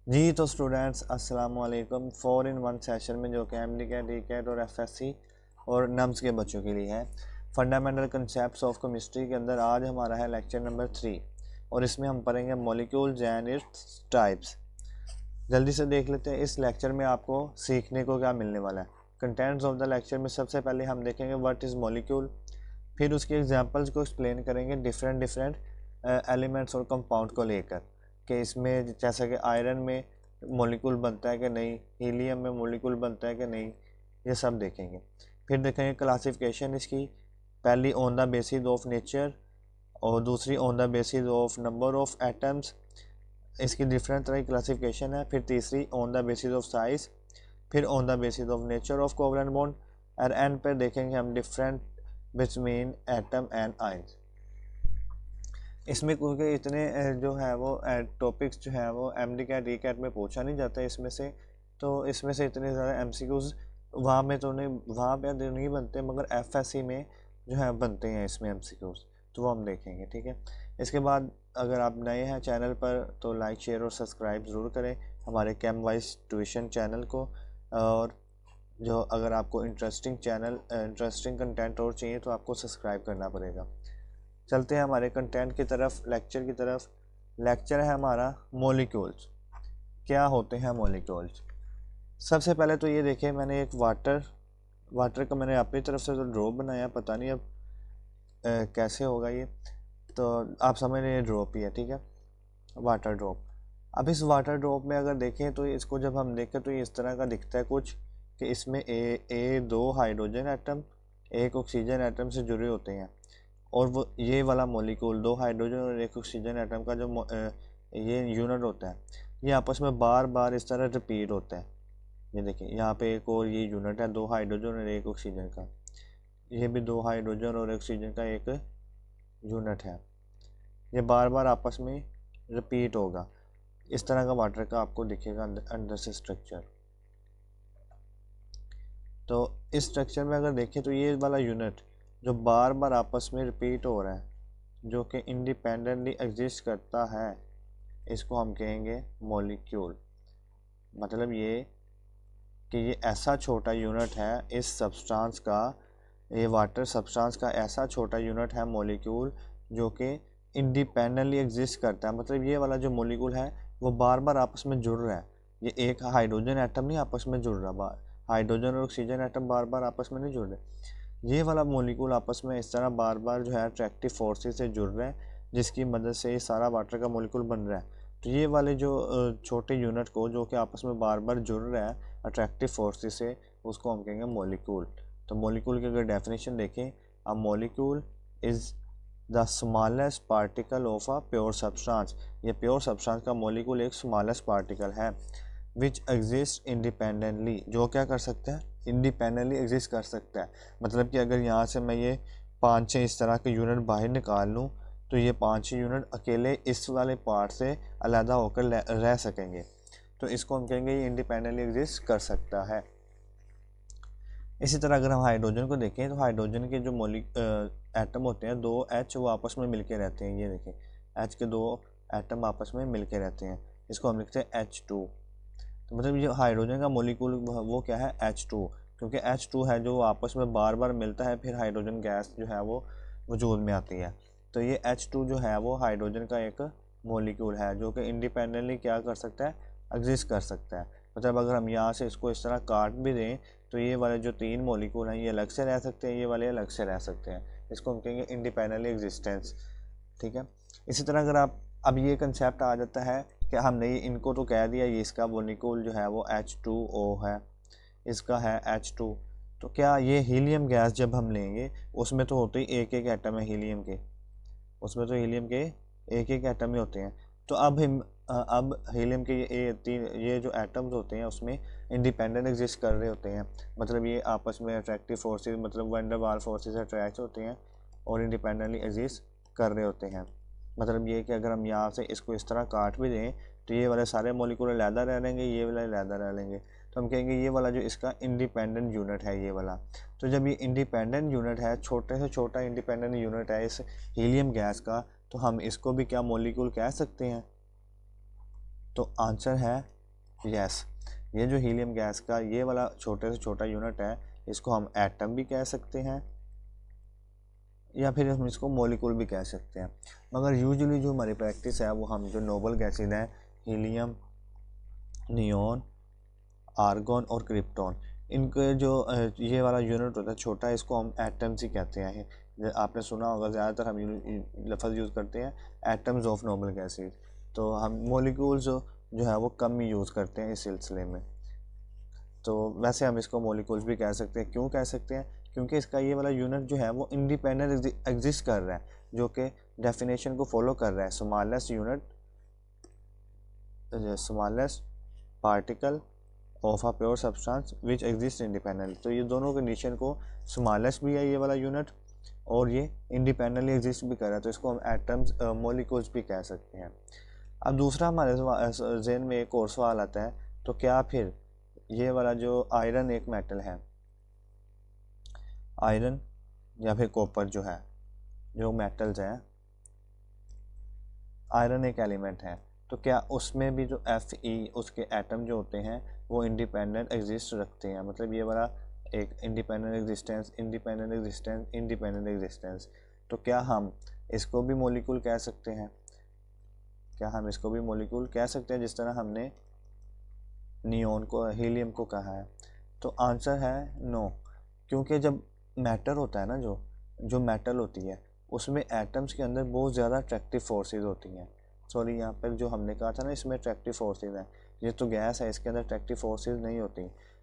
जी तो स्टूडेंट्स अस्सलाम वालेकुम। 4 in 1 सेशन में जो कि एमडी कैट डी कैट और एफएससी और नम्स के बच्चों के लिए है, फंडामेंटल कंसेप्ट्स ऑफ केमिस्ट्री के अंदर आज हमारा है लेक्चर नंबर 3 और इसमें हम पढ़ेंगे मॉलिक्यूल्स एंड इट्स टाइप्स। जल्दी से देख लेते हैं इस लेक्चर में आपको सीखने को क्या मिलने वाला है। कंटेंट्स ऑफ द लेक्चर में सबसे पहले हम देखेंगे व्हाट इज़ मॉलिक्यूल, फिर उसके एग्जांपल्स को एक्सप्लेन करेंगे डिफरेंट डिफरेंट एलिमेंट्स और कंपाउंड को लेकर कि इसमें जैसा कि आयरन में मॉलिक्यूल बनता है कि नहीं, हीलियम में मॉलिक्यूल बनता है कि नहीं, ये सब देखेंगे। फिर देखेंगे क्लासिफिकेशन इसकी, पहली on the basis of nature और दूसरी on the basis of number of atoms, इसकी डिफरेंट तरह की क्लासिफिकेशन है। फिर तीसरी on the basis of size, फिर on the basis of nature of covalent bond और एंड पर देखेंगे हम different between atom and ions. इसमें क्योंकि इतने जो है वो टॉपिक्स जो है वो एमडी कैट डी कैट में पूछा नहीं जाता इसमें से, तो इसमें से इतने ज़्यादा एमसीक्यूज वहाँ में तो नहीं, वहाँ पे तो नहीं बनते, मगर एफएससी में जो है बनते हैं इसमें एमसीक्यूज, तो वो हम देखेंगे। ठीक है, इसके बाद अगर आप नए हैं चैनल पर तो लाइक शेयर और सब्सक्राइब ज़रूर करें हमारे कैम वाइज ट्यूशन चैनल को। और जो अगर आपको इंटरेस्टिंग कंटेंट और चाहिए तो आपको सब्सक्राइब करना पड़ेगा। चलते हैं हमारे कंटेंट की तरफ, लेक्चर की तरफ। लेक्चर है हमारा मॉलिक्यूल्स। क्या होते हैं मॉलिक्यूल्स? सबसे पहले तो ये देखें, मैंने एक वाटर का मैंने अपनी तरफ से तो ड्रॉप बनाया, पता नहीं अब कैसे होगा ये, तो आप समझ रहे हैं ड्रॉप ही है। ठीक है, वाटर ड्रॉप। अब इस वाटर ड्रॉप में अगर देखें तो इसको जब हम देखें तो ये इस तरह का दिखता है कुछ, कि इसमें ए दो हाइड्रोजन एटम एक ऑक्सीजन एटम से जुड़े होते हैं, और वो ये वाला मॉलिक्यूल दो हाइड्रोजन और एक ऑक्सीजन एटम का जो ये यूनिट होता है, ये आपस में बार बार इस तरह रिपीट होता है। ये देखिए यहाँ पे एक और ये यूनिट है दो हाइड्रोजन और एक ऑक्सीजन का, ये भी दो हाइड्रोजन और ऑक्सीजन का एक यूनिट है, ये बार बार आपस में रिपीट होगा। इस तरह का वाटर का आपको दिखेगा अंदर से स्ट्रक्चर। तो इस स्ट्रक्चर में अगर देखें तो ये वाला यूनिट जो बार बार आपस में रिपीट हो रहा है, जो कि इंडिपेंडेंटली एग्जिस्ट करता है, इसको हम कहेंगे मॉलिक्यूल। मतलब ये कि ये ऐसा छोटा यूनिट है इस सब्सटेंस का, ये वाटर सब्सटेंस का ऐसा छोटा यूनिट है मॉलिक्यूल, जो कि इंडिपेंडेंटली एग्जिस्ट करता है। मतलब ये वाला जो मॉलिक्यूल है वो बार बार आपस में जुड़ रहा है। ये एक हाइड्रोजन एटम नहीं आपस में जुड़ रहा, हाइड्रोजन और ऑक्सीजन एटम बार बार आपस में नहीं जुड़ रहे। ये वाला मॉलिक्यूल आपस में इस तरह बार बार जो है अट्रैक्टिव फोर्सेस से जुड़ रहे हैं, जिसकी मदद से ये सारा वाटर का मॉलिक्यूल बन रहा है। तो ये वाले जो छोटे यूनिट को जो कि आपस में बार बार जुड़ रहा है अट्रैक्टिव फोर्सेस से, उसको हम कहेंगे मॉलिक्यूल। तो मॉलिक्यूल की अगर डेफिनेशन देखें, a molecule is the smallest particle of a pure substance. ये प्योर सब्सटेंस का मॉलिक्यूल एक स्मॉलेस्ट पार्टिकल है विच एग्जिस्ट इंडिपेंडेंटली, जो क्या कर सकता है, इंडिपेंडेंटली एग्जिस्ट कर सकता है। मतलब कि अगर यहाँ से मैं ये 5-6 इस तरह के यूनिट बाहर निकाल लूँ तो ये 5-6 यूनिट अकेले इस वाले पार्ट से अलहदा होकर रह सकेंगे, तो इसको हम कहेंगे ये इंडिपेंडेंटली एग्जिस्ट कर सकता है। इसी तरह अगर हम हाइड्रोजन को देखें तो हाइड्रोजन के जो एटम होते हैं दो एच, वो आपस में मिलके रहते हैं। ये देखें एच के दो एटम आपस में मिलके रहते हैं, इसको हम लिखते हैं H2। तो मतलब ये हाइड्रोजन का मॉलिक्यूल वो क्या है, H2, क्योंकि H2 है जो आपस में बार बार मिलता है, फिर हाइड्रोजन गैस जो है वो वजूद में आती है। तो ये H2 जो है वो हाइड्रोजन का एक मॉलिक्यूल है जो कि इंडिपेंडेंटली क्या कर सकता है, एग्जिस्ट कर सकता है। मतलब अगर हम यहाँ से इसको इस तरह काट भी दें तो ये वाले जो 3 मॉलिक्यूल हैं ये अलग से रह सकते हैं, ये वाले अलग से रह सकते हैं, इसको हम कहेंगे इंडिपेंडेंटली एग्जिस्टेंस। ठीक है, इसी तरह अगर आप अब ये कंसेप्ट आ जाता है कि हमने ये इनको तो कह दिया ये इसका मॉलिक्यूल जो है वो H2O है, इसका है H2, तो क्या ये हीलियम गैस जब हम लेंगे उसमें तो होते ही एक एक एटम है हीलियम के, उसमें तो हीलियम के एक एक एटम ही होते हैं। तो अब हीलियम के ये जो एटम्स होते हैं उसमें इंडिपेंडेंट एग्जिस्ट कर रहे होते हैं। मतलब ये आपस में अट्रैक्टिव फोर्सेस, मतलब वैन डर वाल फोर्सेस अट्रैक्ट होते हैं और इंडिपेंडेंटली एग्जिस्ट कर रहे होते हैं। मतलब ये कि अगर हम यहाँ से इसको इस तरह काट भी दें तो ये वाले सारे मॉलिक्यूल अलहदा रह लेंगे, ये वाला अलहदा रह लेंगे, तो हम कहेंगे ये वाला जो इसका इंडिपेंडेंट यूनिट है ये वाला। तो जब ये इंडिपेंडेंट यूनिट है, छोटे से छोटा इंडिपेंडेंट यूनिट है इस हीलियम गैस का, तो हम इसको भी क्या मॉलिक्यूल कह सकते हैं। तो आंसर है यस, ये जो हीलियम गैस का ये वाला छोटे से छोटा यूनिट है, इसको हम एटम भी कह सकते हैं या फिर हम इसको मॉलिक्यूल भी कह सकते हैं। मगर यूजुअली जो हमारी प्रैक्टिस है वो हम जो नोबल गैसेज हैं, हीलियम, नियोन, आर्गन और क्रिप्टॉन, इनके जो ये वाला यूनिट होता है छोटा, इसको हम एटम्स ही कहते हैं। आपने सुना होगा ज़्यादातर हम लफ्ज़ यूज़ करते हैं एटम्स ऑफ नोबल गैसेज, तो हम मॉलिक्यूल्स जो है वो कम ही यूज़ करते हैं इस सिलसिले में। तो वैसे हम इसको मॉलिक्यूल्स भी कह सकते हैं। क्यों कह सकते हैं? क्योंकि इसका ये वाला यूनिट जो है वो इंडिपेंडेंट एग्जिस्ट कर रहा है, जो कि डेफिनेशन को फॉलो कर रहा है, smallest unit, smallest particle of a pure substance which exist independently. तो ये दोनों कंडीशन को, स्मॉलेस्ट भी है ये वाला यूनिट और ये इंडिपेंडेंटली एग्जिस्ट भी कर रहा है, तो इसको हम एटम्स, मॉलिक्यूल्स भी कह सकते हैं। अब दूसरा हमारे जहन में एक और सवाल आता है, तो क्या फिर ये वाला जो आयरन एक मेटल है, आयरन या फिर कॉपर जो है, जो मेटल्स हैं, आयरन एक एलिमेंट है, तो क्या उसमें भी जो Fe उसके एटम जो होते हैं वो इंडिपेंडेंट एग्जिस्ट रखते हैं? मतलब ये वाला एक independent existence, independent existence, independent existence, तो क्या हम इसको भी मॉलिक्यूल कह सकते हैं? क्या हम इसको भी मॉलिक्यूल कह सकते हैं जिस तरह हमने नियोन को, हीलियम को कहा है? तो आंसर है नो, क्योंकि जब मैटर होता है ना, जो मेटल होती है उसमें एटम्स के अंदर बहुत ज़्यादा अट्रैक्टिव फोर्सेस होती हैं। सॉरी, यहाँ पर जो हमने कहा था ना इसमें अट्रैक्टिव फोर्सेस हैं, ये तो गैस है, इसके अंदर अट्रैक्टिव फोर्सेस नहीं होती।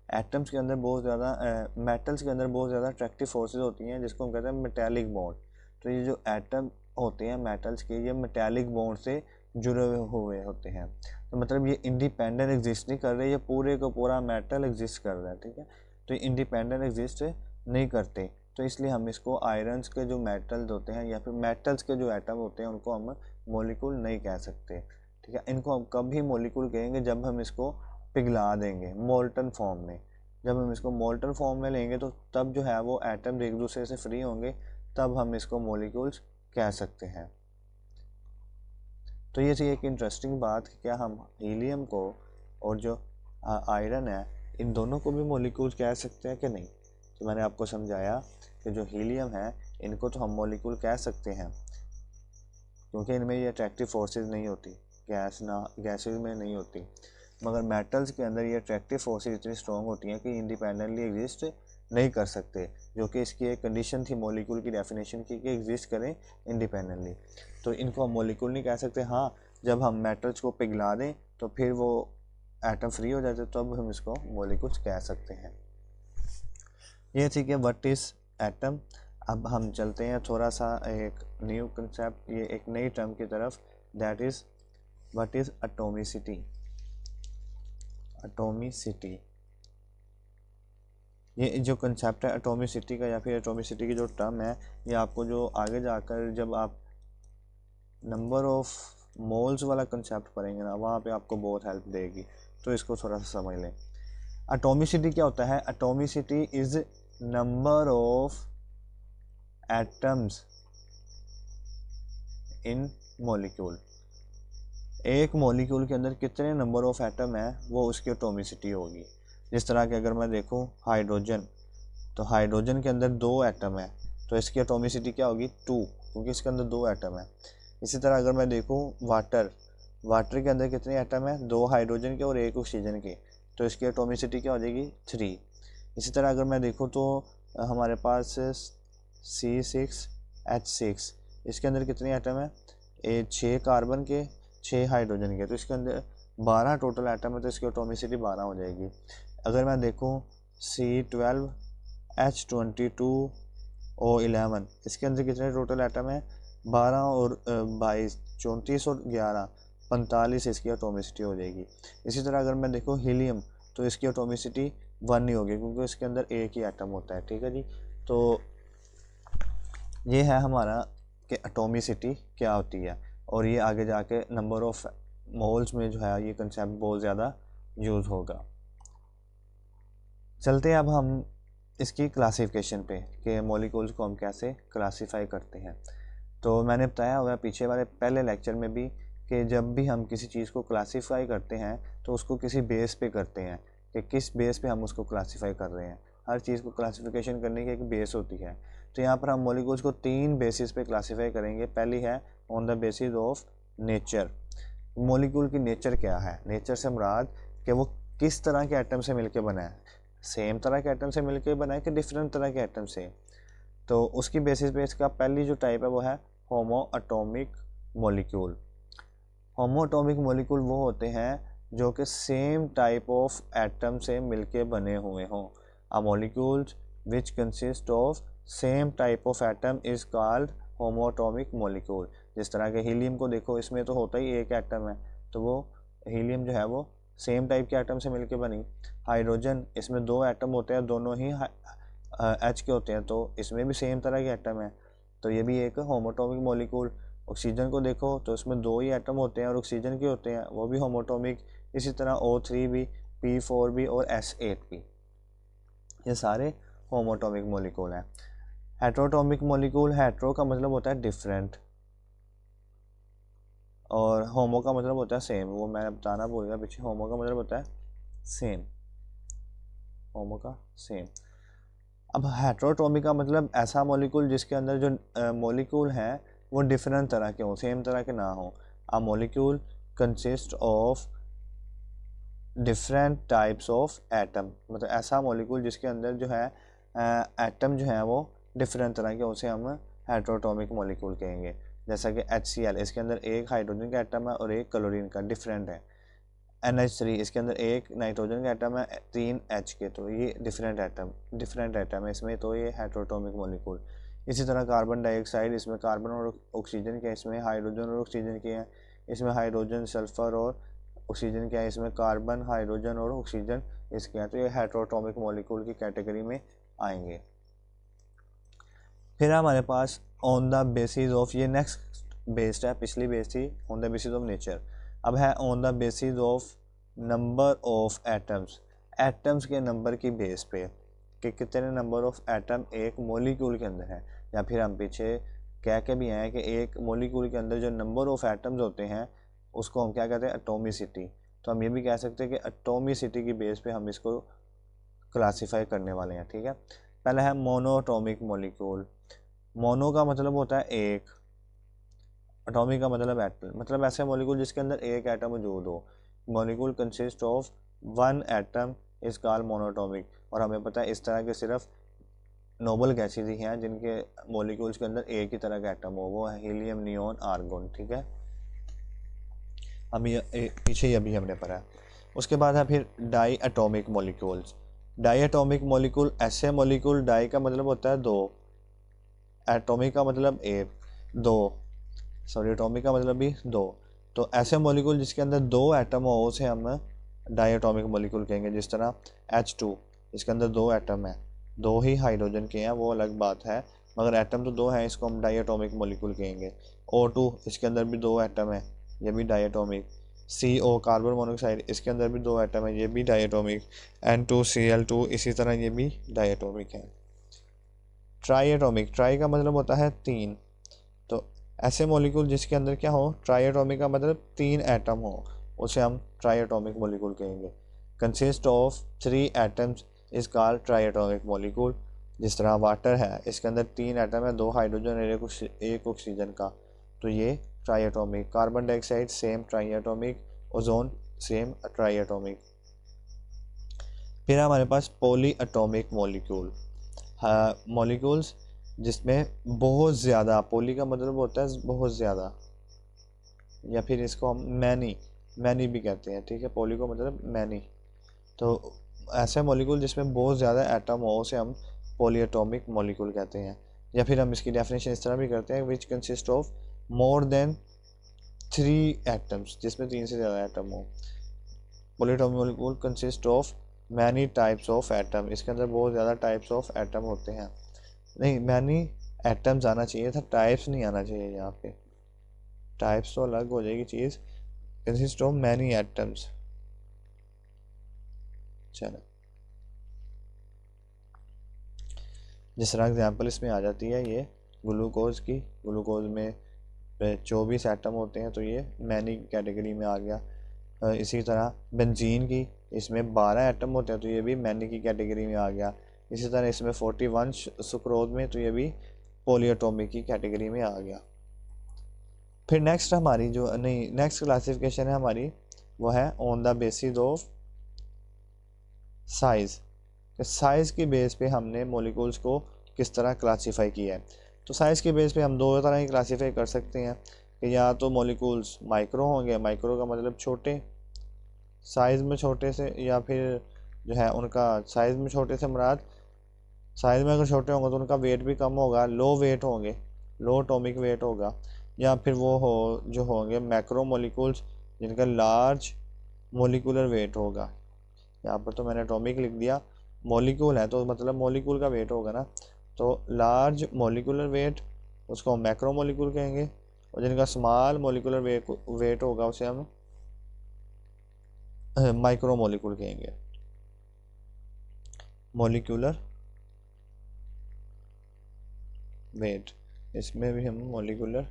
एटम्स के अंदर बहुत ज़्यादा, मेटल्स के अंदर बहुत ज़्यादा अट्रैक्टिव फोर्सेस होती हैं, जिसको हम कहते हैं मेटेलिक बॉन्ड। तो ये जो एटम होते हैं मेटल्स के, ये मेटेलिक बॉन्ड से जुड़े हुए होते हैं। तो मतलब ये इंडिपेंडेंट एग्जिस्ट नहीं कर रहे, ये पूरे का पूरा मेटल एग्जिस्ट कर रहा है, ठीक है। तो इंडिपेंडेंट एग्जिस्ट नहीं करते, तो इसलिए हम इसको आयरन्स के जो मेटल्स होते हैं या फिर मेटल्स के जो एटम होते हैं उनको हम मॉलिक्यूल नहीं कह सकते, ठीक है। इनको हम कभी मॉलिक्यूल कहेंगे जब हम इसको पिघला देंगे मोल्टन फॉर्म में। जब हम इसको मोल्टन फॉर्म में लेंगे तो तब जो है वो एटम एक दूसरे से फ्री होंगे, तब हम इसको मॉलिक्यूल्स कह सकते हैं। तो ये थी एक इंटरेस्टिंग बात कि क्या हम हीलियम को और जो आयरन है इन दोनों को भी मॉलिक्यूल्स कह सकते हैं कि नहीं। तो मैंने आपको समझाया कि जो हीलियम है इनको तो हम मॉलिक्यूल कह सकते हैं क्योंकि इनमें ये अट्रैक्टिव फोर्सेस नहीं होती, गैसेस में नहीं होती। मगर मेटल्स के अंदर ये अट्रैक्टिव फोर्सेस इतनी स्ट्रॉन्ग होती हैं कि इंडिपेंडेंटली एग्जिस्ट नहीं कर सकते, जो कि इसकी एक कंडीशन थी मॉलिक्यूल की डेफिनेशन की कि एग्जिस्ट करें इंडिपेंडेंटली। तो इनको हम मॉलिक्यूल नहीं कह सकते। हाँ, जब हम मेटल्स को पिघला दें तो फिर वो एटम फ्री हो जाते, तब हम इसको मॉलिक्यूल्स कह सकते हैं। ये थी कि व्हाट इज़ एटम। अब हम चलते हैं थोड़ा सा एक न्यू कंसेप्ट, ये एक नई टर्म की तरफ, that is what is atomicity. Atomicity, ये जो कंसेप्ट है एटॉमिसिटी का या फिर एटॉमिसिटी की जो टर्म है, ये आपको जो आगे जाकर जब आप नंबर ऑफ मोल्स वाला कंसेप्ट पढ़ेंगे ना, वहाँ पे आपको बहुत हेल्प देगी, तो इसको थोड़ा सा समझ लें। एटॉमिसिटी क्या होता है? Atomicity is number of atoms in molecule. एक मॉलिक्यूल के अंदर कितने नंबर ऑफ एटम है वो उसकी एटॉमिसिटी होगी। जिस तरह के अगर मैं देखूं हाइड्रोजन, तो हाइड्रोजन के अंदर 2 एटम है, तो इसकी एटॉमिसिटी क्या होगी? 2, क्योंकि इसके अंदर 2 एटम है। इसी तरह अगर मैं देखूं वाटर, वाटर के अंदर कितने एटम है? 2 हाइड्रोजन के और 1 ऑक्सीजन के, तो इसकी एटॉमिसिटी क्या हो जाएगी? 3। इसी तरह अगर मैं देखूं तो हमारे पास C6H6, इसके अंदर कितने एटम है? 6 कार्बन के, 6 हाइड्रोजन के, तो इसके अंदर 12 टोटल एटम है, तो इसकी एटॉमिसिटी 12 हो जाएगी। अगर मैं देखूं C12H22O11, इसके अंदर कितने टोटल एटम है? 12 और 22, 34 और 11, 45 इसकी एटॉमिसिटी हो जाएगी। इसी तरह अगर मैं देखूं हीलियम, तो इसकी एटॉमिसिटी 1 ही होगी क्योंकि इसके अंदर एक ही एटम होता है, ठीक है जी। तो ये है हमारा कि एटॉमिसिटी क्या होती है, और ये आगे जाके नंबर ऑफ मोल्स में जो है ये कंसेप्ट बहुत ज़्यादा यूज़ होगा। चलते हैं अब हम इसकी क्लासिफिकेशन पे कि मॉलिक्यूल्स को हम कैसे क्लासीफाई करते हैं। तो मैंने बताया हुआ पीछे वाले पहले लेक्चर में भी कि जब भी हम किसी चीज़ को क्लासीफाई करते हैं तो उसको किसी बेस पे करते हैं कि किस बेस पे हम उसको क्लासीफाई कर रहे हैं। हर चीज़ को क्लासिफिकेशन करने की एक बेस होती है। तो यहाँ पर हम मॉलिक्यूल्स को 3 बेसिस पे क्लासीफाई करेंगे। पहली है on the basis of nature. Molecule की नेचर क्या है? नेचर से मुराद कि वो किस तरह के एटम से मिलकर बना है, सेम तरह के एटम से मिलकर बना है कि डिफरेंट तरह के एटम से। तो उसकी बेसिस पे इसका पहली जो टाइप है वो है होमो एटॉमिक मॉलिक्यूल। होमो एटॉमिक मॉलिक्यूल वो होते हैं जो कि सेम टाइप ऑफ एटम से मिलके बने हुए हों। A molecules which consist of same type of atom is called homoatomic molecule. जिस तरह के हीलियम को देखो, इसमें तो होता ही एक एटम है, तो वो हीलियम जो है वो सेम टाइप के एटम से मिलके बनी। हाइड्रोजन, इसमें 2 एटम होते हैं, दोनों ही एच के होते हैं, तो इसमें भी सेम तरह के एटम है, तो ये भी एक होमो एटॉमिक मॉलिक्यूल। ऑक्सीजन को देखो तो इसमें 2 ही एटम होते हैं और ऑक्सीजन के होते हैं, वो भी होमो एटॉमिक। इसी तरह O3 भी, P4 भी और S8 भी, ये सारे होमो एटॉमिक मॉलिक्यूल हैं। हेटेरोटॉमिक मॉलिक्यूल, हेटेरो का मतलब होता है डिफरेंट और होमो का मतलब होता है सेम। वो मैं बताना भूल गया पीछे, होमो का मतलब होता है सेम, होमो का सेम। अब हेटेरोटॉमिक का मतलब ऐसा मॉलिक्यूल जिसके अंदर जो मॉलिक्यूल हैं वो डिफरेंट तरह के हों, सेम तरह के ना हों। A molecule consist of different types of atom, मतलब ऐसा मॉलिक्यूल जिसके अंदर जो है एटम जो है वो डिफरेंट तरह के, उसे हम हेटेरोटॉमिक मॉलिक्यूल कहेंगे। जैसा कि HCl, इसके अंदर एक हाइड्रोजन का एटम है और एक क्लोरीन का, डिफरेंट है। NH3, इसके अंदर एक नाइट्रोजन का एटम है, 3 H के, तो ये डिफरेंट एटम है इसमें, तो ये हेटेरोटॉमिक मॉलिक्यूल। इसी तरह कार्बन डाइऑक्साइड, इसमें कार्बन और ऑक्सीजन के, इसमें हाइड्रोजन और ऑक्सीजन के हैं। इसमें हाइड्रोजन, सल्फर और ऑक्सीजन क्या है, इसमें कार्बन, हाइड्रोजन और ऑक्सीजन इसके हैं, तो ये हेटेरोटॉमिक मॉलिक्यूल की कैटेगरी में आएंगे। फिर हमारे pass on the basis of, ये नेक्स्ट बेस्ड है, पिछली बेस थी on the basis of nature, अब है on the basis of number of atoms. Atoms के नंबर की बेस पे कि कितने नंबर ऑफ एटम एक मॉलिक्यूल के अंदर है, या फिर हम पीछे कह के भी आए कि एक मॉलिक्यूल के अंदर जो नंबर ऑफ एटम्स होते हैं उसको हम क्या कहते हैं, एटॉमिसिटी। तो हम ये भी कह सकते हैं कि एटॉमिसिटी की बेस पे हम इसको क्लासीफाई करने वाले हैं, ठीक है। पहला है मोनोएटॉमिक मॉलिक्यूल। मोनो का मतलब होता है एक, एटॉमिक का मतलब एटम, मतलब ऐसे मॉलिक्यूल जिसके अंदर एक एटम मौजूद हो। Molecule consist of 1 atom is called monoatomic. और हमें पता है इस तरह के सिर्फ नोबल गैसेज ही हैं जिनके मॉलिक्यूल्स के अंदर एक ही तरह का एटम हो, वो है हीलियम, नियोन, आर्गोन, ठीक है। हम ये पीछे ही अभी हमने पढ़ा है। उसके बाद है फिर diatomic molecules. Diatomic molecule ऐसे मॉलिक्यूल, डाई का मतलब होता है 2, एटॉमिक का मतलब एक, 2, सॉरी एटॉमिक का मतलब भी 2, तो ऐसे मॉलिक्यूल जिसके अंदर 2 एटम हो उसे हम डाई एटॉमिक मॉलिक्यूल कहेंगे। जिस तरह H2, इसके अंदर 2 एटम है, 2 ही हाइड्रोजन के हैं, वो अलग बात है, मगर एटम तो 2 हैं, इसको हम डाई एटॉमिक मॉलिक्यूल कहेंगे। O2, इसके अंदर भी 2 एटम है, ये भी diatomic. CO, carbon monoxide, इसके अंदर भी 2 एटम है, ये भी डाई एटॉमिक। N2Cl2, इसी तरह ये भी डाई एटॉमिक है। ट्राई एटॉमिक, ट्राई का मतलब होता है 3, तो ऐसे मॉलिक्यूल जिसके अंदर क्या हो, ट्राई एटॉमिक का मतलब 3 एटम हो, उसे हम ट्राई एटॉमिक मॉलिक्यूल कहेंगे। Consist of 3 atoms is called try atomic molecule. जिस तरह वाटर है, इसके अंदर 3 एटम है, 2 हाइड्रोजन और एक ऑक्सीजन का, तो ये try atomic. Carbon dioxide same try atomic, ozone same try atomic. फिर हमारे पास पॉली एटॉमिक मॉलिक्यूल, मॉलिक्यूल्स जिसमें बहुत ज़्यादा, पॉली का मतलब होता है बहुत ज़्यादा, या फिर इसको हम मैनी भी कहते हैं, ठीक है। पॉली को मतलब मैनी, तो ऐसे मॉलिक्यूल जिसमें बहुत ज़्यादा एटम हो उसे हम पॉली एटॉमिक मॉलिक्यूल कहते हैं। या फिर हम इसकी डेफिनेशन इस तरह भी करते हैं, विच consist of more than 3 atoms, जिसमें 3 से ज़्यादा एटम हो। Poly atomic molecule consist of many types of atom, इसके अंदर बहुत ज़्यादा टाइप्स ऑफ एटम होते हैं। नहीं, मैनी एटम्स आना चाहिए था, टाइप्स नहीं आना चाहिए यहाँ पे, टाइप्स तो अलग हो जाएगी चीज़। कंसिस्ट ऑफ मैनी एटम्स, चलो जिस तरह एग्जांपल इसमें आ जाती है ये ग्लूकोज की, ग्लूकोज में 24 एटम होते हैं, तो ये मैनी की कैटेगरी में आ गया। इसी तरह बेंजीन की, इसमें 12 एटम होते हैं, तो ये भी मैनी की कैटेगरी में आ गया। इसी तरह इसमें 41 सुक्रोज में, तो ये भी पॉलीएटॉमिक की कैटेगरी में आ गया। फिर नेक्स्ट हमारी जो नेक्स्ट क्लासिफिकेशन है हमारी, वो है on the basis of size. Size की बेस पे हमने मॉलिक्यूल्स को किस तरह क्लासीफाई किया है। तो साइज़ के बेस पे हम दो तरह की क्लासीफाई कर सकते हैं कि या तो मॉलिक्यूल्स माइक्रो होंगे, माइक्रो का मतलब छोटे साइज़ में छोटे से, या फिर जो है उनका साइज़ में छोटे से मुराद साइज़ में अगर छोटे होंगे तो उनका वेट भी कम होगा, लो वेट होंगे, लो एटॉमिक वेट होगा। या फिर वो हो जो होंगे मैक्रो मॉलिक्यूल्स जिनका लार्ज मॉलिक्यूलर वेट होगा। यहाँ पर तो मैंने एटॉमिक लिख दिया, मॉलिक्यूल है तो मतलब मॉलिक्यूल का वेट होगा ना, तो लार्ज मॉलिक्यूलर वेट उसको हम मैक्रो मॉलिक्यूल कहेंगे, और जिनका स्मॉल मॉलिक्यूलर वेट होगा उसे हम माइक्रो मॉलिक्यूल कहेंगे, मॉलिक्यूलर वेट। इसमें भी हम मॉलिक्यूलर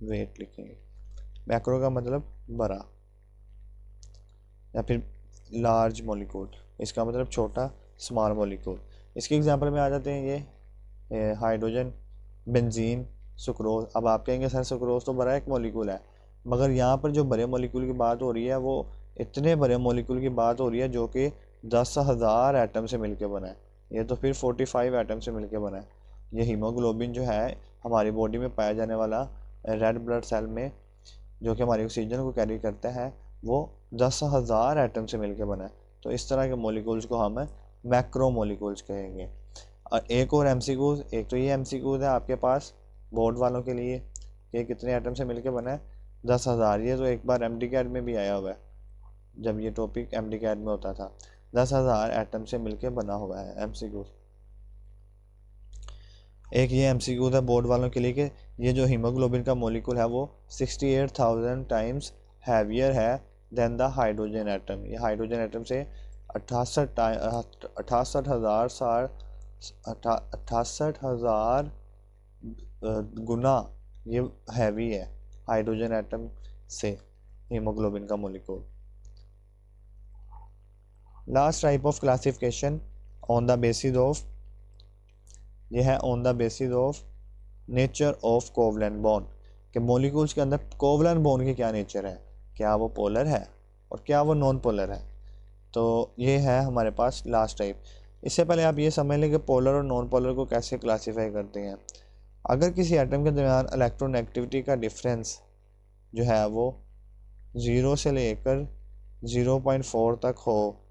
वेट लिखेंगे। मैक्रो का मतलब बड़ा, या फिर लार्ज मॉलिक्यूल, इसका मतलब छोटा, स्मॉल मॉलिक्यूल। इसके एग्जांपल में आ जाते हैं ये हाइड्रोजन, बेंजीन, सुक्रोज। अब आप कहेंगे सर सुक्रोज तो बड़ा एक मॉलिक्यूल है, मगर यहाँ पर जो बड़े मॉलिक्यूल की बात हो रही है वो इतने बड़े मॉलिक्यूल की बात हो रही है जो कि 10,000 एटम से मिलकर बना है। ये तो फिर 45 एटम से मिलकर बना है। ये हीमोग्लोबिन जो है हमारी बॉडी में पाया जाने वाला रेड ब्लड सेल में, जो कि हमारी ऑक्सीजन को कैरी करता है, वो 10,000 एटम से मिलकर बना है। तो इस तरह के मॉलिक्यूल्स को हम मैक्रो मॉलिक्यूल्स कहेंगे। और एक और एमसीक्यूज, एक तो ये एमसीक्यूज है आपके पास बोर्ड वालों के लिए कि कितने एटम से मिलकर बना है, 10,000। ये तो एक बार एमडी कैट में भी आया हुआ है, जब ये टॉपिक एमडी कैट में होता था। 10,000 एटम से मिलकर बना हुआ है एमसीक्यूज। एक ये एमसीक्यू था बोर्ड वालों के लिए कि ये जो हीमोग्लोबिन का मॉलिक्यूल है वो 68,000 टाइम्स हैवियर है देन द हाइड्रोजन एटम। ये हाइड्रोजन एटम से 68,000 गुना ये हैवी है हाइड्रोजन एटम से हीमोग्लोबिन का molecule. Last type of classification on the basis of, ये है on the basis of nature of covalent bond, कि मॉलिक्यूल्स के अंदर कोवलेंट बॉन्ड की क्या नेचर है, क्या वो पोलर है और क्या वो नॉन पोलर है। तो ये है हमारे पास लास्ट टाइप। इससे पहले आप ये समझ लें कि पोलर और नॉन पोलर को कैसे क्लासीफाई करते हैं। अगर किसी एटम के दरमियान इलेक्ट्रोनेगेटिविटी का डिफरेंस जो है वो 0 से लेकर 0.4 तक हो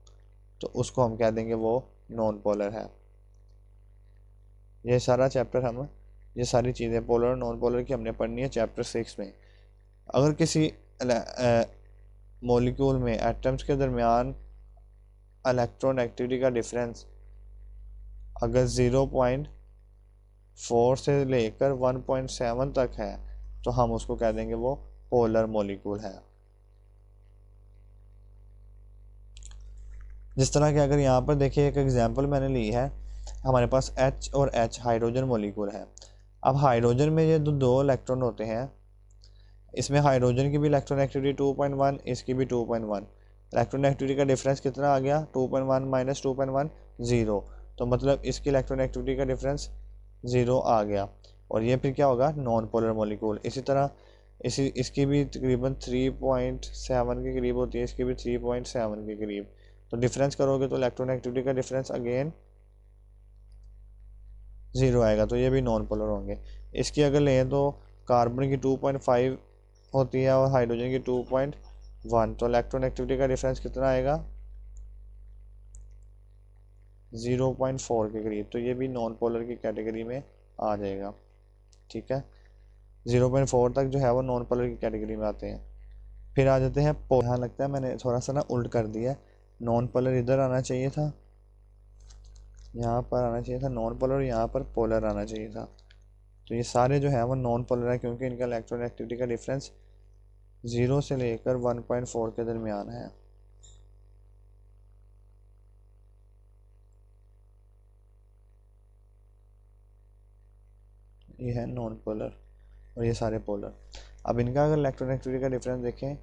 तो उसको हम कह देंगे वो नॉन पोलर है। ये सारा चैप्टर हम ये सारी चीज़ें पोलर और नॉन पोलर की हमने पढ़नी है चैप्टर 6 में। अगर किसी मॉलिक्यूल में एटम्स के दरमियान इलेक्ट्रोनेगेटिविटी का डिफरेंस अगर 0.4 से लेकर 1.7 तक है तो हम उसको कह देंगे वो पोलर मॉलिक्यूल है। जिस तरह के अगर यहाँ पर देखिए एक एग्जांपल मैंने ली है, हमारे पास H और H हाइड्रोजन मॉलिक्यूल है। अब हाइड्रोजन में ये दो इलेक्ट्रॉन होते हैं, इसमें हाइड्रोजन की भी इलेक्ट्रोनेगेटिविटी 2.1, इसकी भी 2.1। इलेक्ट्रोनेगेटिविटी का डिफरेंस कितना आ गया, 2.1 माइनस 2.1 0। तो मतलब इसकी इलेक्ट्रोनेगेटिविटी का डिफरेंस 0 आ गया, और ये फिर क्या होगा नॉन पोलर मॉलिक्यूल। इसी तरह इसकी भी तकरीबन 3.7 के करीब होती है, इसकी भी 3.7 के करीब। तो डिफरेंस करोगे तो इलेक्ट्रोनेगेटिविटी का डिफरेंस अगेन 0 आएगा, तो ये भी नॉन पोलर होंगे। इसकी अगर लें तो कार्बन की 2.5 होती है और हाइड्रोजन की 2.1, तो इलेक्ट्रोनेगेटिविटी का डिफरेंस कितना आएगा 0.4 के करीब। तो ये भी नॉन पोलर की कैटेगरी में आ जाएगा। ठीक है, 0.4 तक जो है वो नॉन पोलर की कैटेगरी में आते हैं। फिर आ जाते हैं यहाँ लगता है मैंने थोड़ा सा ना उल्ट कर दिया है, नॉन पोलर इधर आना चाहिए था, यहाँ पर आना चाहिए था नॉन पोलर, यहाँ पर पोलर आना चाहिए था। तो ये सारे जो है वो नॉन पोलर है क्योंकि इनका इलेक्ट्रोनेगेटिविटी का डिफरेंस 0 से लेकर 1.4 के दरमियान है। ये है नॉन पोलर। और ये सारे पोलर। अब इनका अगर इलेक्ट्रोनेगेटिविटी का डिफरेंस देखें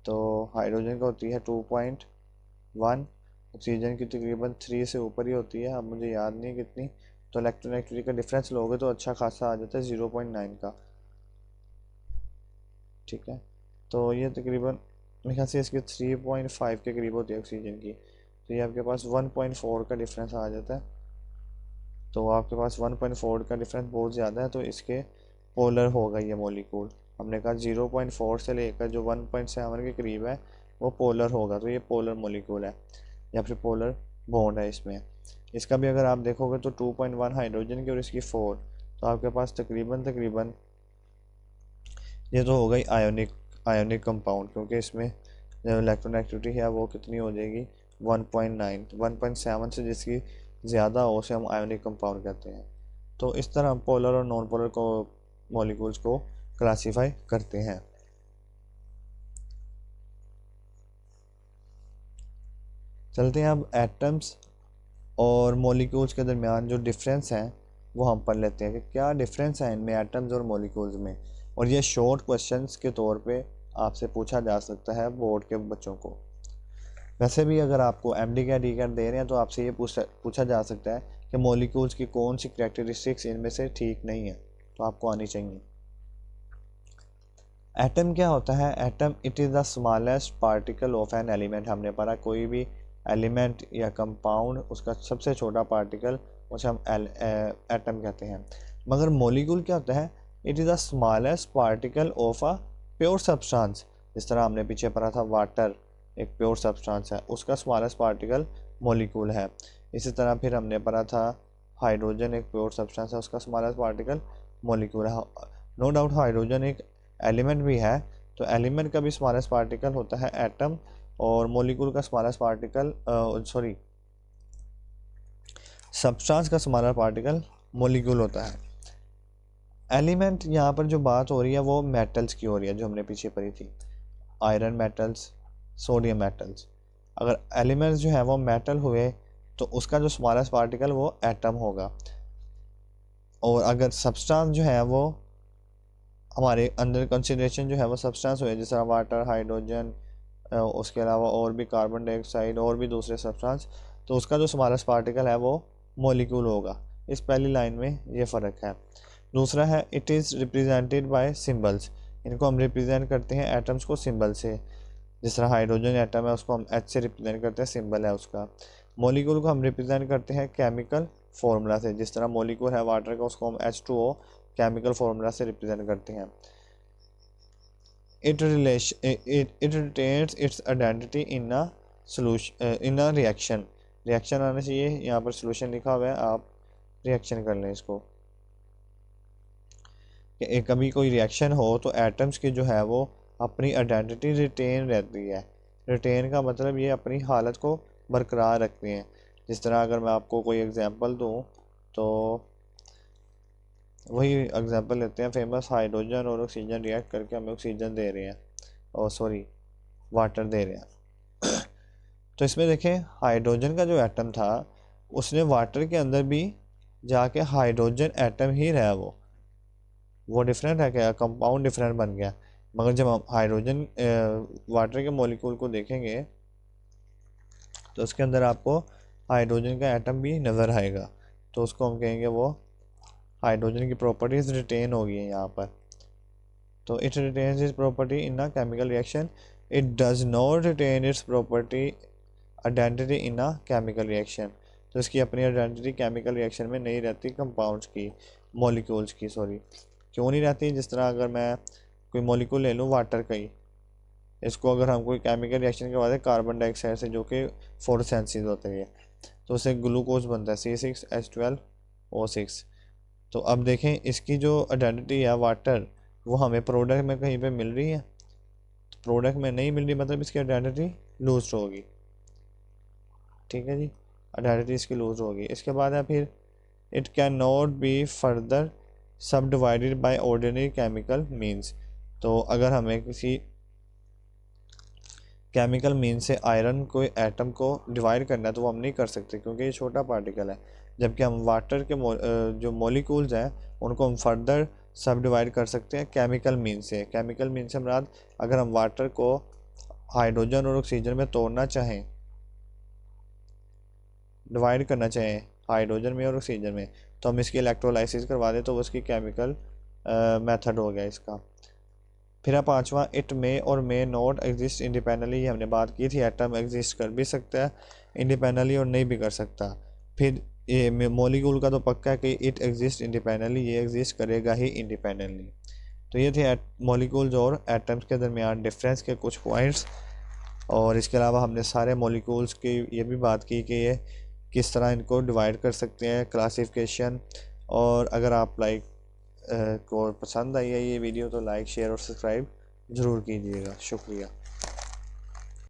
तो हाइड्रोजन का होती है 2.1, ऑक्सीजन की तकरीबन 3 से ऊपर ही होती है, अब मुझे याद नहीं है कितनी। तो इलेक्ट्रोनेगेटिविटी का डिफरेंस लोगे तो अच्छा खासा आ जाता है 0.9 का, ठीक है। तो ये तकरीबन मेरे ख्याल से इसके 3.5 के करीब होती है ऑक्सीजन की, तो ये आपके पास 1.4 का डिफरेंस आ जाता है। तो आपके पास 1.4 का डिफरेंस बहुत ज़्यादा है, तो इसके पोलर होगा ये मॉलिक्यूल। हमने कहा 0.4 से लेकर जो 1.7 के करीब है वो पोलर होगा, तो ये पोलर मॉलिक्यूल है या फिर पोलर बॉन्ड है इसमें। इसका भी अगर आप देखोगे तो 2.1 हाइड्रोजन की और इसकी 4, तो आपके पास तकरीबन ये तो हो गई आयोनिक कंपाउंड, क्योंकि इसमें जो इलेक्ट्रोनेगेटिविटी है वो कितनी हो जाएगी 1.9, 1.7 से जिसकी ज़्यादा हो उसे हम आयोनिक कंपाउंड कहते हैं। तो इस तरह हम पोलर और नॉन पोलर को मॉलिक्यूल्स को क्लासीफाई करते हैं। चलते हैं अब एटम्स और मॉलिक्यूल्स के दरमियान जो डिफरेंस हैं वो हम पढ़ लेते हैं कि क्या डिफरेंस है इनमें एटम्स और मॉलिक्यूल्स में। और ये शॉर्ट क्वेश्चंस के तौर पे आपसे पूछा जा सकता है बोर्ड के बच्चों को। वैसे भी अगर आपको एमडी का डी दे रहे हैं तो आपसे ये पूछा जा सकता है कि मॉलिक्यूल्स की कौन सी कैरेक्टरिस्टिक्स इनमें से ठीक नहीं है, तो आपको आनी चाहिए। एटम क्या होता है? Atom it is the smallest particle of an element. हमने पढ़ा कोई भी एलिमेंट या कंपाउंड उसका सबसे छोटा पार्टिकल उसे हम एटम कहते हैं। मगर मॉलिक्यूल क्या होता है? It is the smallest particle of a pure substance. जिस तरह हमने पीछे पढ़ा था वाटर एक प्योर सब्सटेंस है, उसका स्मॉलेस्ट पार्टिकल मॉलिक्यूल है। इसी तरह फिर हमने पढ़ा था हाइड्रोजन एक प्योर सब्सटेंस है, उसका स्मॉलेस्ट पार्टिकल मॉलिक्यूल है। नो डाउट हाइड्रोजन एक एलिमेंट भी है, तो एलिमेंट का भी स्मॉलेस्ट पार्टिकल होता है एटम, और मॉलिक्यूल का स्मॉलेस्ट पार्टिकल सब्सटेंस का स्मॉलेस्ट पार्टिकल मॉलिक्यूल होता है। एलिमेंट यहाँ पर जो बात हो रही है वो मेटल्स की हो रही है, जो हमने पीछे पढ़ी थी आयरन मेटल्स, सोडियम मेटल्स। अगर एलिमेंट्स जो है वो मेटल हुए तो उसका जो स्मॉलेस्ट पार्टिकल वो एटम होगा। और अगर सब्सटेंस जो है वो हमारे अंदर कंसिडरेशन जो है वो सब्सटेंस हुए, जैसे वाटर, हाइड्रोजन, उसके अलावा और भी कार्बन डाइऑक्साइड और भी दूसरे सब्सटेंस, तो उसका जो स्मॉलेस्ट पार्टिकल है वो मॉलिक्यूल होगा। इस पहली लाइन में ये फ़र्क है। दूसरा है it is represented by symbols. इनको हम रिप्रेजेंट करते हैं एटम्स को सिंबल से। जिस तरह हाइड्रोजन एटम है उसको हम एच से रिप्रेजेंट करते हैं, सिंबल है उसका। मॉलिक्यूल को हम रिप्रेजेंट करते हैं केमिकल फार्मूला से। जिस तरह मॉलिक्यूल है वाटर का, उसको हम H2O केमिकल फार्मूला से रिप्रेजेंट करते हैं। It retains it's identity in a solution, in a reaction. Reaction आना चाहिए, यहाँ पर सोल्यूशन लिखा हुआ है, आप रिएक्शन कर लें इसको। कि कभी कोई रिएक्शन हो तो एटम्स की जो है वो अपनी आइडेंटिटी रिटेन रहती है। रिटेन का मतलब ये अपनी हालत को बरकरार रखते हैं। जिस तरह अगर मैं आपको कोई एग्जांपल दूं तो वही एग्जांपल लेते हैं, फेमस हाइड्रोजन और ऑक्सीजन रिएक्ट करके हमें ऑक्सीजन दे रहे हैं, और सॉरी वाटर दे रहे हैं। तो इसमें देखें हाइड्रोजन का जो एटम था उसने वाटर के अंदर भी जाके हाइड्रोजन एटम ही रहा, वो डिफरेंट है क्या, कंपाउंड डिफरेंट बन गया। मगर जब हम हाइड्रोजन वाटर के मॉलिक्यूल को देखेंगे तो उसके अंदर आपको हाइड्रोजन का एटम भी नज़र आएगा, तो उसको हम कहेंगे वो हाइड्रोजन की प्रॉपर्टीज रिटेन होगी है यहाँ पर। तो it retains its property in a chemical reaction, it does not retain its property identity in a chemical reaction. तो इसकी अपनी आइडेंटिटी केमिकल रिएक्शन में नहीं रहती, कंपाउंड्स की, मॉलिक्यूल्स की, सॉरी क्यों नहीं रहती। जिस तरह अगर मैं कोई मॉलिक्यूल ले लूँ वाटर का ही, इसको अगर हम कोई केमिकल रिएक्शन के बाद कार्बन डाइऑक्साइड से, जो कि फोटोसिंथेसिस होता है, तो उससे ग्लूकोज बनता है C6H12O6। तो अब देखें इसकी जो आइडेंटिटी है वाटर, वो हमें प्रोडक्ट में कहीं पे मिल रही है, तो प्रोडक्ट में नहीं मिल रही, मतलब इसकी आइडेंटिटी लूज होगी। ठीक है जी, आइडेंटिटी इसकी लूज होगी। इसके बाद है फिर it can not be further subdivided by ordinary chemical means. तो अगर हमें किसी केमिकल मीन से आयरन को एटम को डिवाइड करना है तो वो हम नहीं कर सकते, क्योंकि ये छोटा पार्टिकल है। जबकि हम वाटर के जो मॉलिक्यूल्स हैं उनको हम फर्दर सब डिवाइड कर सकते हैं केमिकल मीन से। केमिकल मीन से मुराद अगर हम वाटर को हाइड्रोजन और ऑक्सीजन में तोड़ना चाहें, डिवाइड करना चाहें हाइड्रोजन में और ऑक्सीजन में, तो हम इसकी इलेक्ट्रोलाइसिस करवा दें तो वो उसकी केमिकल मेथड हो गया इसका। फिर पांचवा, इट मे और मे नॉट एग्जिस्ट इंडिपेंडेंटली, ये हमने बात की थी, एटम एग्जिस्ट कर भी सकता है इंडिपेंडेंटली और नहीं भी कर सकता। फिर ये मॉलिक्यूल का तो पक्का है कि इट एग्जिस्ट इंडिपेंडेंटली, ये एग्जिस्ट करेगा ही इंडिपेंडेंटली। तो ये थे मॉलिक्यूल्स और एटम्स के दरमियान डिफरेंस के कुछ पॉइंट्स। और इसके अलावा हमने सारे मॉलिक्यूल्स की ये भी बात की कि ये किस तरह इनको डिवाइड कर सकते हैं, क्लासिफिकेशन। और अगर आप को पसंद आई है ये वीडियो तो लाइक शेयर और सब्सक्राइब ज़रूर कीजिएगा। शुक्रिया।